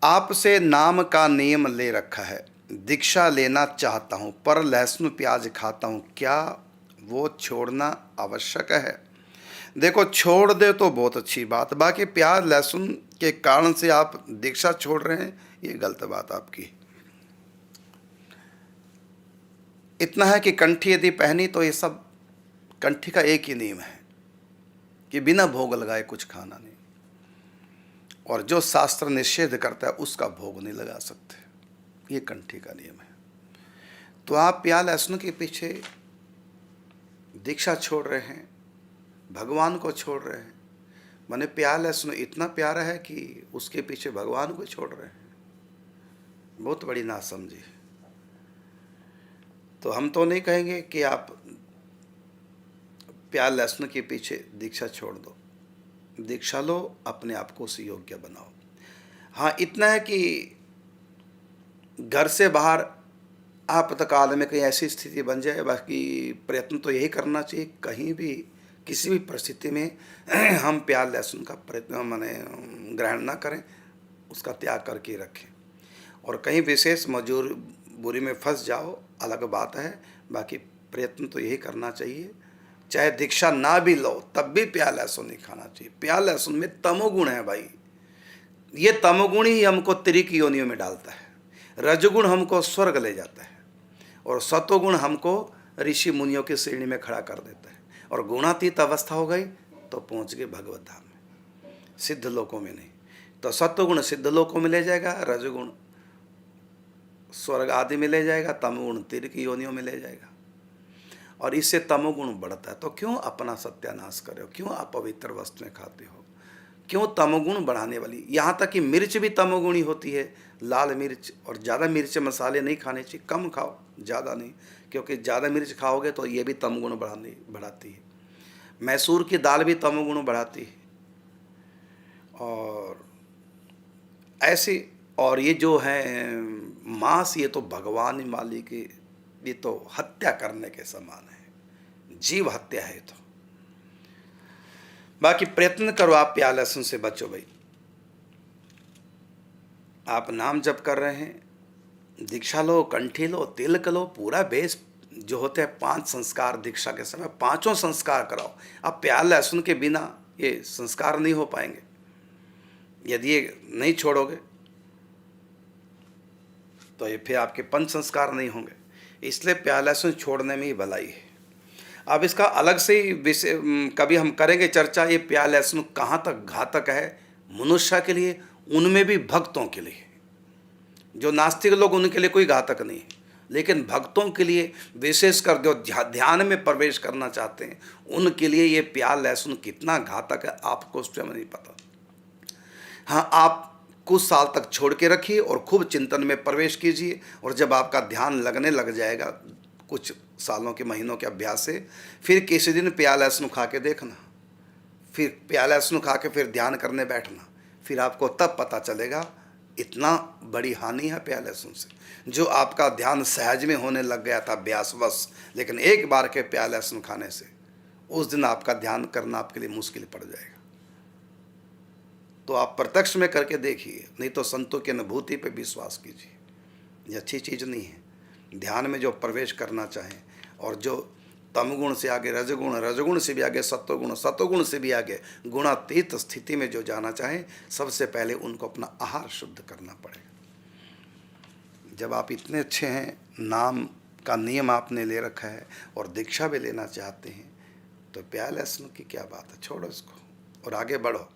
आपसे नाम का नियम ले रखा है, दीक्षा लेना चाहता हूँ पर लहसुन प्याज खाता हूँ, क्या वो छोड़ना आवश्यक है? देखो, छोड़ दे तो बहुत अच्छी बात, बाकी प्याज लहसुन के कारण से आप दीक्षा छोड़ रहे हैं, ये गलत बात आपकी। इतना है कि कंठी यदि पहनी तो ये सब, कंठी का एक ही नियम है कि बिना भोग लगाए कुछ खाना नहीं, और जो शास्त्र निषेध करता है उसका भोग नहीं लगा सकते, ये कंठी का नियम है। तो आप प्याज लहसुन के पीछे दीक्षा छोड़ रहे हैं, भगवान को छोड़ रहे हैं। माने प्याज लहसुन इतना प्यारा है कि उसके पीछे भगवान को छोड़ रहे हैं, बहुत बड़ी नासमझी है। तो हम तो नहीं कहेंगे कि आप प्याज लहसुन के पीछे दीक्षा छोड़ दो, दीक्षा लो, अपने आप को उसे योग्य बनाओ। हाँ, इतना है कि घर से बाहर आपातकाल में कहीं ऐसी स्थिति बन जाए, बाकी प्रयत्न तो यही करना चाहिए कहीं भी किसी भी परिस्थिति में हम प्याज लहसुन का प्रयत्न माने ग्रहण ना करें, उसका त्याग करके रखें। और कहीं विशेष मजबूरी में फंस जाओ, अलग बात है, बाकी प्रयत्न तो यही करना चाहिए। चाहे दीक्षा ना भी लो तब भी प्याज लहसुन नहीं खाना चाहिए। प्याज लहसुन में तमोगुण है भाई, ये तमोगुण ही हमको त्रिक योनियों में डालता है, रजगुण हमको स्वर्ग ले जाता है, और सतोगुण हमको ऋषि मुनियों की श्रेणी में खड़ा कर देता है, और गुणातीत अवस्था हो गई तो पहुंच गए भगवत धाम में, सिद्ध लोकों में नहीं। तो सत्वगुण सिद्ध लोकों में ले जाएगा, रजगुण स्वर्ग आदि में ले जाएगा, तमोगुण तीर्थ की योनियों में ले जाएगा, और इससे तमोगुण बढ़ता है। तो क्यों अपना सत्यानाश कर रहे हो? क्यों अपवित्र वस्तुएं खाते हो? क्यों तमोगुण बढ़ाने वाली? यहाँ तक कि मिर्च भी तमोगुणी होती है, लाल मिर्च, और ज़्यादा मिर्च मसाले नहीं खाने चाहिए, कम खाओ, ज़्यादा नहीं, क्योंकि ज़्यादा मिर्च खाओगे तो ये भी तमोगुण बढ़ाती है। मैसूर की दाल भी तमोगुण बढ़ाती है, और ऐसी, और ये जो है मांस, ये तो भगवान ही मालिक, ये तो हत्या करने के समान है, जीव हत्या है। तो बाकी प्रयत्न करो, आप प्याज लहसुन से बचो भाई। आप नाम जप कर रहे हैं, दीक्षा लो, कंठी लो, तिलक लो, पूरा बेस जो होते हैं 5 संस्कार दीक्षा के समय, 5 संस्कार कराओ। अब प्याज लहसुन के बिना ये संस्कार नहीं हो पाएंगे, यदि ये नहीं छोड़ोगे तो ये फिर आपके 5 संस्कार नहीं होंगे। इसलिए प्याज लहसुन छोड़ने में ही भलाई है। अब इसका अलग से ही विषय कभी हम करेंगे चर्चा, ये प्याज लहसुन कहाँ तक घातक है मनुष्य के लिए, उनमें भी भक्तों के लिए। जो नास्तिक लोग, उनके लिए कोई घातक नहीं है, लेकिन भक्तों के लिए, विशेषकर जो ध्यान में प्रवेश करना चाहते हैं, उनके लिए ये प्याज लहसुन कितना घातक है आपको स्वयं नहीं पता। हाँ, आप कुछ साल तक छोड़ के रखिए और खूब चिंतन में प्रवेश कीजिए, और जब आपका ध्यान लगने लग जाएगा कुछ सालों के महीनों के अभ्यास से, फिर किसी दिन प्याज लहसुन खा के देखना, फिर प्याज लहसुन खा के फिर ध्यान करने बैठना, फिर आपको तब पता चलेगा इतना बड़ी हानि है प्याज लहसुन से। जो आपका ध्यान सहज में होने लग गया था अभ्यासवश, लेकिन एक बार के प्याज लहसुन खाने से उस दिन आपका ध्यान करना आपके लिए मुश्किल पड़ जाएगा। तो आप प्रत्यक्ष में करके देखिए, नहीं तो संतों की अनुभूति पे विश्वास कीजिए, ये अच्छी चीज़ नहीं है। ध्यान में जो प्रवेश करना चाहें, और जो तमगुण से आगे रजगुण, रजगुण से भी आगे सत्वगुण, सत्वगुण से भी आगे गुणातीत स्थिति में जो जाना चाहें, सबसे पहले उनको अपना आहार शुद्ध करना पड़ेगा। जब आप इतने अच्छे हैं, नाम का नियम आपने ले रखा है और दीक्षा भी लेना चाहते हैं, तो प्याज लहसुन की क्या बात है, छोड़ो इसको और आगे बढ़ो।